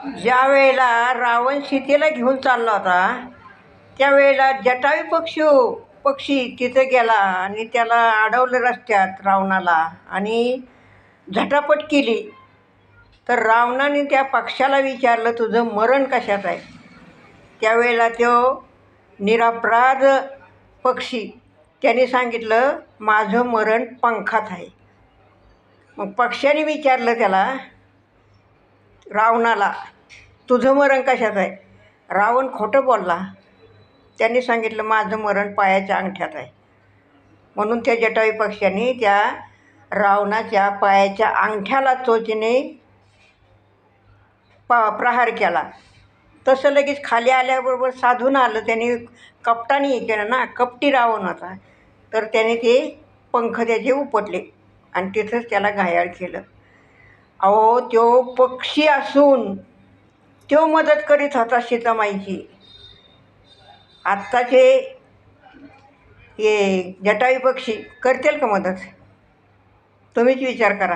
ज्या वेळेला रावण सीतेला घेऊन चालला होता त्यावेळेला जटायू पक्षी तिथं गेला आणि त्याला अडवलं रस्त्यात रावणाला आणि झटापट केली. तर रावणाने त्या पक्षाला विचारलं, तुझं मरण कशात आहे? त्यावेळेला तो निरपराध पक्षी त्याने सांगितलं, माझं मरण पंखात आहे. मग पक्ष्याने विचारलं त्याला, रावणाला, तुझं मरण कशात आहे? रावण खोटं बोलला. त्यांनी सांगितलं, माझं मरण पायाच्या अंगठ्यात आहे. म्हणून त्या जटायू पक्ष्याने त्या रावणाच्या पायाच्या अंगठ्याला चोचीने प्रहार केला. तसं लगेच खाली आल्याबरोबर साधून आलं. त्याने कपटाने हे केलं ना, कपटी रावण होता. तर त्याने ते पंख त्याचे उपटले आणि तिथंच त्याला घायाळ केलं. अहो, तो पक्षी असून तो मदत करीत होता सीतामाईची. आत्ताचे हे जटायू पक्षी करतील का मदत? तुम्हीच विचार करा.